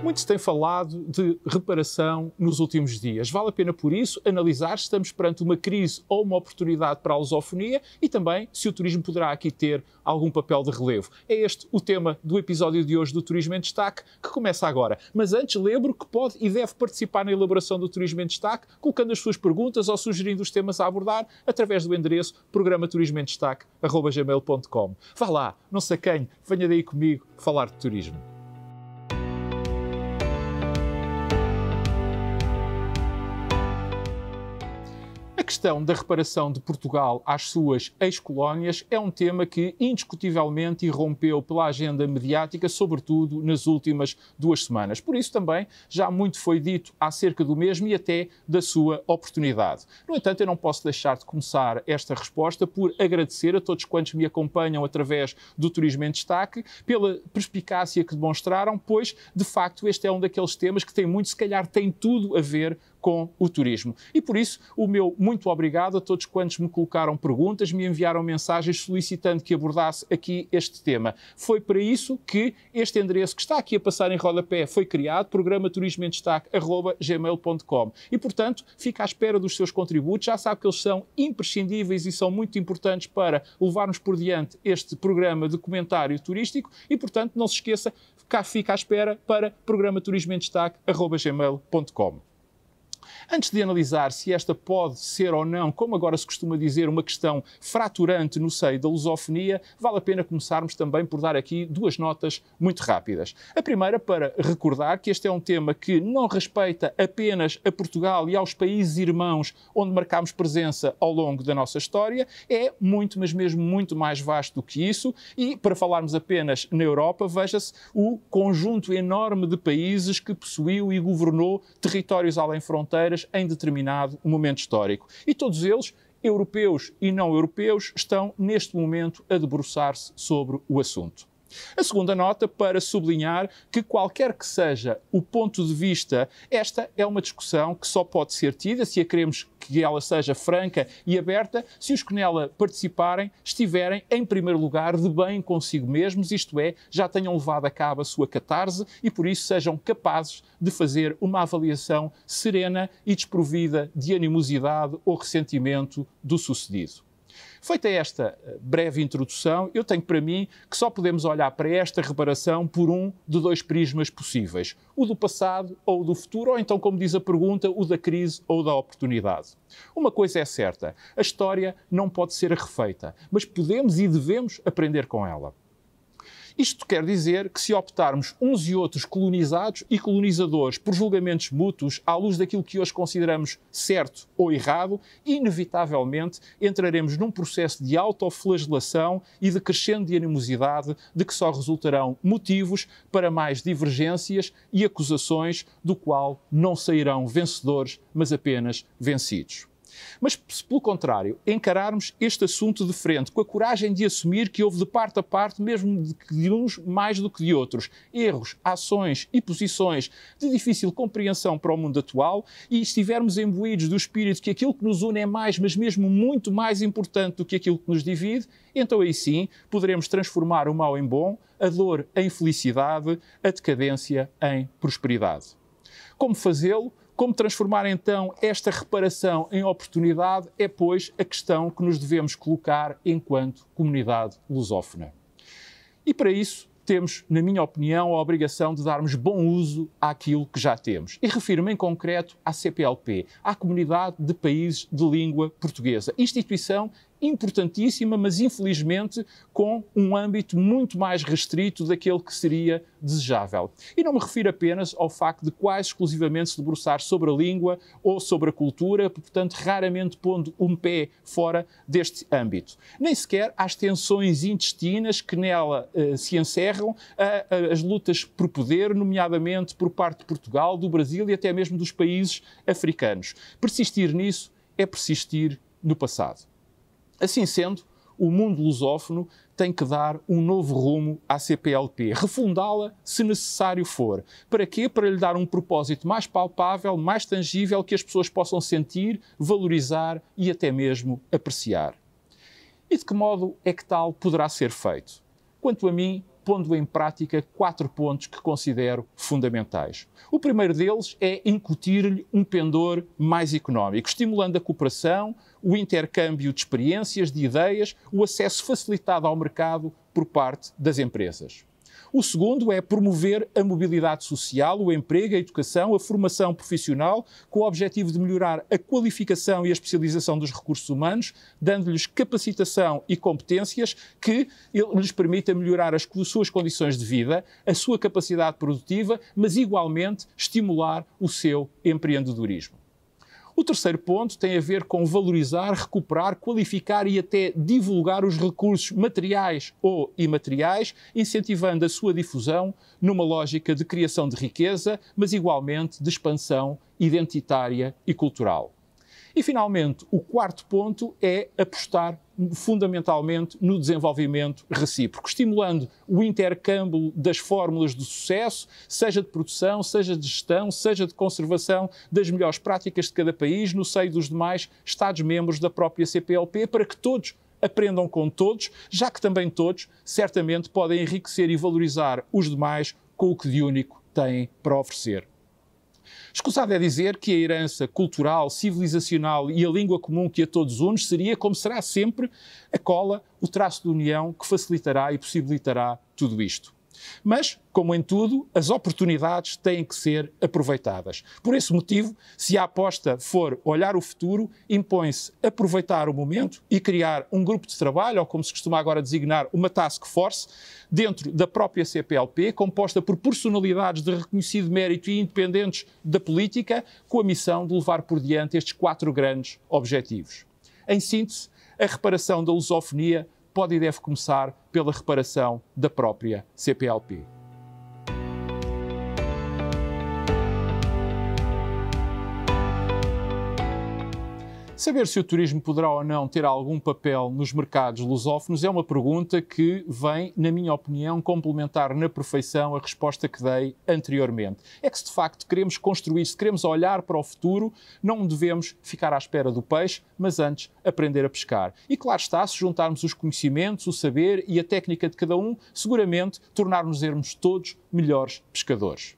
Muito se tem falado de reparação nos últimos dias. Vale a pena, por isso, analisar se estamos perante uma crise ou uma oportunidade para a lusofonia e também se o turismo poderá aqui ter algum papel de relevo. É este o tema do episódio de hoje do Turismo em Destaque, que começa agora. Mas antes, lembro que pode e deve participar na elaboração do Turismo em Destaque, colocando as suas perguntas ou sugerindo os temas a abordar através do endereço programaturismoemdestaque@gmail.com. Vá lá, não se acanhe, venha daí comigo falar de turismo. A questão da reparação de Portugal às suas ex-colónias é um tema que indiscutivelmente irrompeu pela agenda mediática, sobretudo nas últimas 2 semanas. Por isso também já muito foi dito acerca do mesmo e até da sua oportunidade. No entanto, eu não posso deixar de começar esta resposta por agradecer a todos quantos me acompanham através do Turismo em Destaque, pela perspicácia que demonstraram, pois, de facto, este é um daqueles temas que tem muito, se calhar tem tudo a ver com o turismo. E por isso, o meu muito obrigado a todos quantos me colocaram perguntas, me enviaram mensagens solicitando que abordasse aqui este tema. Foi para isso que este endereço que está aqui a passar em rodapé foi criado, programaturismoemdestaque@gmail.com. E, portanto, fica à espera dos seus contributos. Já sabe que eles são imprescindíveis e são muito importantes para levarmos por diante este programa de comentário turístico e, portanto, não se esqueça, cá fica à espera para programaturismoemdestaque@gmail.com. Antes de analisar se esta pode ser ou não, como agora se costuma dizer, uma questão fraturante no seio da lusofonia, vale a pena começarmos também por dar aqui 2 notas muito rápidas. A primeira, para recordar que este é um tema que não respeita apenas a Portugal e aos países irmãos onde marcámos presença ao longo da nossa história, é muito, mas mesmo muito mais vasto do que isso e, para falarmos apenas na Europa, veja-se o conjunto enorme de países que possuiu e governou territórios além fronteiras em determinado momento histórico. E todos eles, europeus e não europeus, estão neste momento a debruçar-se sobre o assunto. A segunda nota para sublinhar que qualquer que seja o ponto de vista, esta é uma discussão que só pode ser tida, se a queremos que ela seja franca e aberta, se os que nela participarem estiverem, em primeiro lugar, de bem consigo mesmos, isto é, já tenham levado a cabo a sua catarse e por isso sejam capazes de fazer uma avaliação serena e desprovida de animosidade ou ressentimento do sucedido. Feita esta breve introdução, eu tenho para mim que só podemos olhar para esta reparação por um de 2 prismas possíveis, o do passado ou o do futuro, ou então, como diz a pergunta, o da crise ou da oportunidade. Uma coisa é certa, a história não pode ser refeita, mas podemos e devemos aprender com ela. Isto quer dizer que se optarmos uns e outros colonizados e colonizadores por julgamentos mútuos à luz daquilo que hoje consideramos certo ou errado, inevitavelmente entraremos num processo de autoflagelação e de crescendo de animosidade de que só resultarão motivos para mais divergências e acusações do qual não sairão vencedores, mas apenas vencidos. Mas, se pelo contrário, encararmos este assunto de frente, com a coragem de assumir que houve de parte a parte, mesmo de uns mais do que de outros, erros, ações e posições de difícil compreensão para o mundo atual, e estivermos imbuídos do espírito que aquilo que nos une é mais, mas mesmo muito mais importante do que aquilo que nos divide, então aí sim poderemos transformar o mal em bom, a dor em felicidade, a decadência em prosperidade. Como fazê-lo? Como transformar então esta reparação em oportunidade é, pois, a questão que nos devemos colocar enquanto comunidade lusófona. E para isso temos, na minha opinião, a obrigação de darmos bom uso àquilo que já temos. E refiro-me em concreto à CPLP, à Comunidade de Países de Língua Portuguesa, instituição importantíssima, mas infelizmente com um âmbito muito mais restrito daquele que seria desejável. E não me refiro apenas ao facto de quase exclusivamente se debruçar sobre a língua ou sobre a cultura, portanto raramente pondo um pé fora deste âmbito. Nem sequer às tensões intestinas que nela se encerram, as lutas por poder, nomeadamente por parte de Portugal, do Brasil e até mesmo dos países africanos. Persistir nisso é persistir no passado. Assim sendo, o mundo lusófono tem que dar um novo rumo à CPLP, refundá-la se necessário for. Para quê? Para lhe dar um propósito mais palpável, mais tangível, que as pessoas possam sentir, valorizar e até mesmo apreciar. E de que modo é que tal poderá ser feito? Quanto a mim, pondo em prática 4 pontos que considero fundamentais. O primeiro deles é incutir-lhe um pendor mais económico, estimulando a cooperação, o intercâmbio de experiências, de ideias, o acesso facilitado ao mercado por parte das empresas. O segundo é promover a mobilidade social, o emprego, a educação, a formação profissional, com o objetivo de melhorar a qualificação e a especialização dos recursos humanos, dando-lhes capacitação e competências que lhes permita melhorar as suas condições de vida, a sua capacidade produtiva, mas igualmente estimular o seu empreendedorismo. O terceiro ponto tem a ver com valorizar, recuperar, qualificar e até divulgar os recursos materiais ou imateriais, incentivando a sua difusão numa lógica de criação de riqueza, mas igualmente de expansão identitária e cultural. E, finalmente, o quarto ponto é apostar fundamentalmente no desenvolvimento recíproco, estimulando o intercâmbio das fórmulas de sucesso, seja de produção, seja de gestão, seja de conservação das melhores práticas de cada país no seio dos demais Estados-membros da própria CPLP, para que todos aprendam com todos, já que também todos certamente podem enriquecer e valorizar os demais com o que de único têm para oferecer. Escusado é dizer que a herança cultural, civilizacional e a língua comum que a todos une seria, como será sempre, a cola, o traço de união que facilitará e possibilitará tudo isto. Mas, como em tudo, as oportunidades têm que ser aproveitadas. Por esse motivo, se a aposta for olhar o futuro, impõe-se aproveitar o momento e criar um grupo de trabalho, ou como se costuma agora designar, uma task force, dentro da própria CPLP, composta por personalidades de reconhecido mérito e independentes da política, com a missão de levar por diante estes 4 grandes objetivos. Em síntese, a reparação da lusofonia pode e deve começar pela reparação da própria CPLP. Saber se o turismo poderá ou não ter algum papel nos mercados lusófonos é uma pergunta que vem, na minha opinião, complementar na perfeição a resposta que dei anteriormente. É que se de facto queremos construir, se queremos olhar para o futuro, não devemos ficar à espera do peixe, mas antes aprender a pescar. E claro está, se juntarmos os conhecimentos, o saber e a técnica de cada um, seguramente tornar-nos todos melhores pescadores.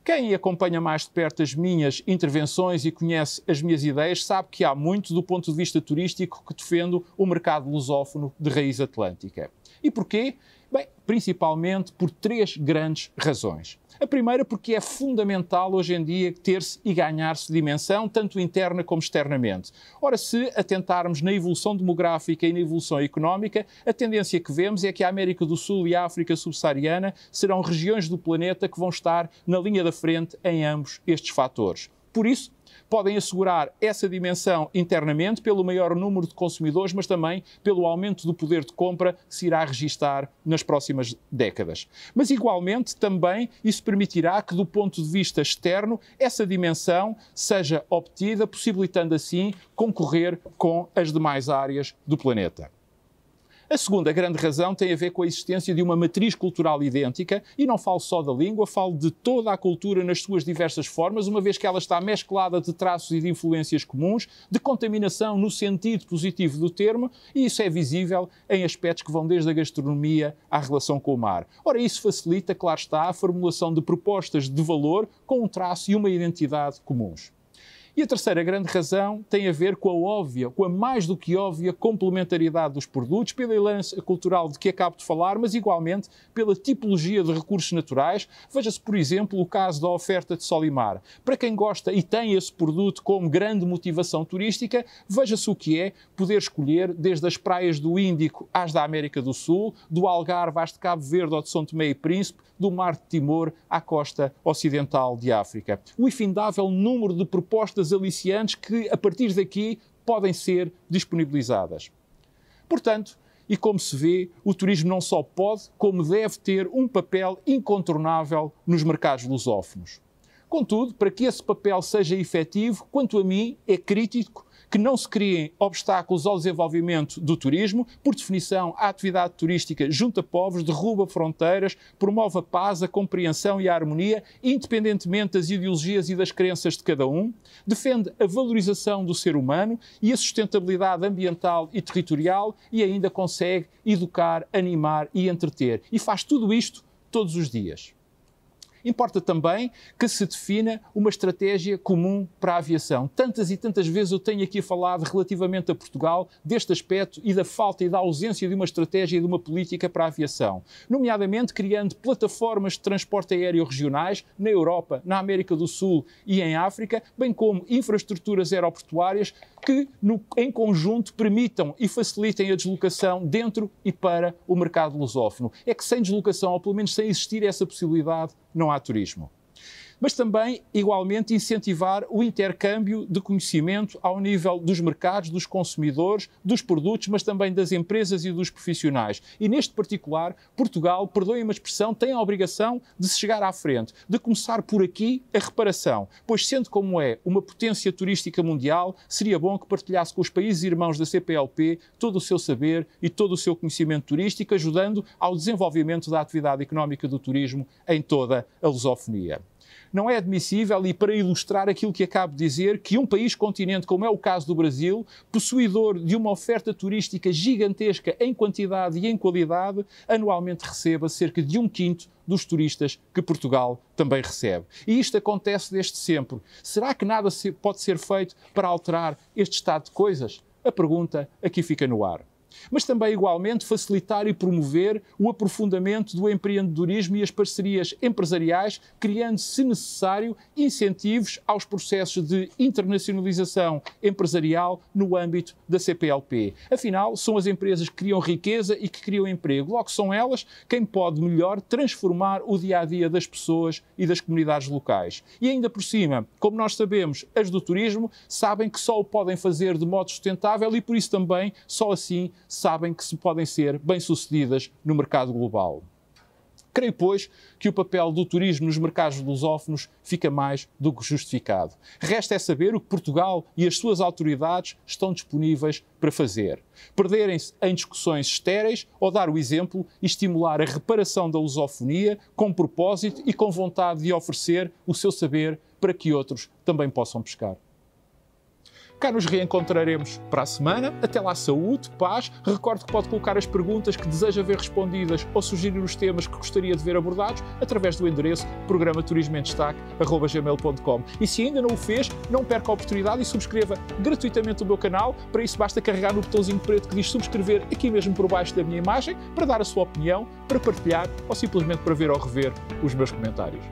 Quem acompanha mais de perto as minhas intervenções e conhece as minhas ideias sabe que há muito do ponto de vista turístico que defendo o mercado lusófono de raiz atlântica. E porquê? Bem, principalmente por 3 grandes razões. A primeira porque é fundamental hoje em dia ter-se e ganhar-se dimensão, tanto interna como externamente. Ora, se atentarmos na evolução demográfica e na evolução económica, a tendência que vemos é que a América do Sul e a África subsaariana serão regiões do planeta que vão estar na linha da frente em ambos estes fatores. Por isso, podem assegurar essa dimensão internamente pelo maior número de consumidores, mas também pelo aumento do poder de compra que se irá registar nas próximas décadas. Mas, igualmente, também isso permitirá que, do ponto de vista externo, essa dimensão seja obtida, possibilitando assim concorrer com as demais áreas do planeta. A segunda grande razão tem a ver com a existência de uma matriz cultural idêntica, e não falo só da língua, falo de toda a cultura nas suas diversas formas, uma vez que ela está mesclada de traços e de influências comuns, de contaminação no sentido positivo do termo, e isso é visível em aspectos que vão desde a gastronomia à relação com o mar. Ora, isso facilita, claro está, a formulação de propostas de valor com um traço e uma identidade comuns. E a terceira grande razão tem a ver com a óbvia, com a mais do que óbvia complementariedade dos produtos, pela herança cultural de que acabo de falar, mas igualmente pela tipologia de recursos naturais. Veja-se, por exemplo, o caso da oferta de sol e mar. Para quem gosta e tem esse produto como grande motivação turística, veja-se o que é poder escolher desde as praias do Índico às da América do Sul, do Algarve às de Cabo Verde ou de São Tomé e Príncipe, do Mar de Timor à costa ocidental de África. O infindável número de propostas aliciantes que, a partir daqui, podem ser disponibilizadas. Portanto, e como se vê, o turismo não só pode, como deve ter um papel incontornável nos mercados lusófonos. Contudo, para que esse papel seja efetivo, quanto a mim, é crítico que não se criem obstáculos ao desenvolvimento do turismo. Por definição, a atividade turística junta povos, derruba fronteiras, promove a paz, a compreensão e a harmonia, independentemente das ideologias e das crenças de cada um. Defende a valorização do ser humano e a sustentabilidade ambiental e territorial e ainda consegue educar, animar e entreter. E faz tudo isto todos os dias. Importa também que se defina uma estratégia comum para a aviação. Tantas e tantas vezes eu tenho aqui falado relativamente a Portugal deste aspecto e da falta e da ausência de uma estratégia e de uma política para a aviação, nomeadamente criando plataformas de transporte aéreo regionais na Europa, na América do Sul e em África, bem como infraestruturas aeroportuárias que, em conjunto, permitam e facilitem a deslocação dentro e para o mercado lusófono. É que sem deslocação, ou pelo menos sem existir essa possibilidade, não há turismo. Mas também, igualmente, incentivar o intercâmbio de conhecimento ao nível dos mercados, dos consumidores, dos produtos, mas também das empresas e dos profissionais. E neste particular, Portugal, perdoem-me a expressão, tem a obrigação de se chegar à frente, de começar por aqui a reparação, pois sendo como é uma potência turística mundial, seria bom que partilhasse com os países irmãos da CPLP todo o seu saber e todo o seu conhecimento turístico, ajudando ao desenvolvimento da atividade económica do turismo em toda a lusofonia. Não é admissível, e para ilustrar aquilo que acabo de dizer, que um país-continente, como é o caso do Brasil, possuidor de uma oferta turística gigantesca em quantidade e em qualidade, anualmente receba cerca de 1/5 dos turistas que Portugal também recebe. E isto acontece desde sempre. Será que nada pode ser feito para alterar este estado de coisas? A pergunta aqui fica no ar. Mas também, igualmente, facilitar e promover o aprofundamento do empreendedorismo e as parcerias empresariais, criando, se necessário, incentivos aos processos de internacionalização empresarial no âmbito da CPLP. Afinal, são as empresas que criam riqueza e que criam emprego. Logo, são elas quem pode melhor transformar o dia-a-dia das pessoas e das comunidades locais. E ainda por cima, como nós sabemos, as do turismo sabem que só o podem fazer de modo sustentável e, por isso também, só assim sabem que se podem ser bem-sucedidas no mercado global. Creio, pois, que o papel do turismo nos mercados lusófonos fica mais do que justificado. Resta é saber o que Portugal e as suas autoridades estão disponíveis para fazer. Perderem-se em discussões estéreis ou dar o exemplo e estimular a reparação da lusofonia com propósito e com vontade de oferecer o seu saber para que outros também possam pescar. Cá nos reencontraremos para a semana. Até lá, saúde, paz. Recordo que pode colocar as perguntas que deseja ver respondidas ou sugerir os temas que gostaria de ver abordados através do endereço programa-turismoemdestaque@gmail.com. E se ainda não o fez, não perca a oportunidade e subscreva gratuitamente o meu canal. Para isso basta carregar no botãozinho preto que diz subscrever aqui mesmo por baixo da minha imagem, para dar a sua opinião, para partilhar ou simplesmente para ver ou rever os meus comentários.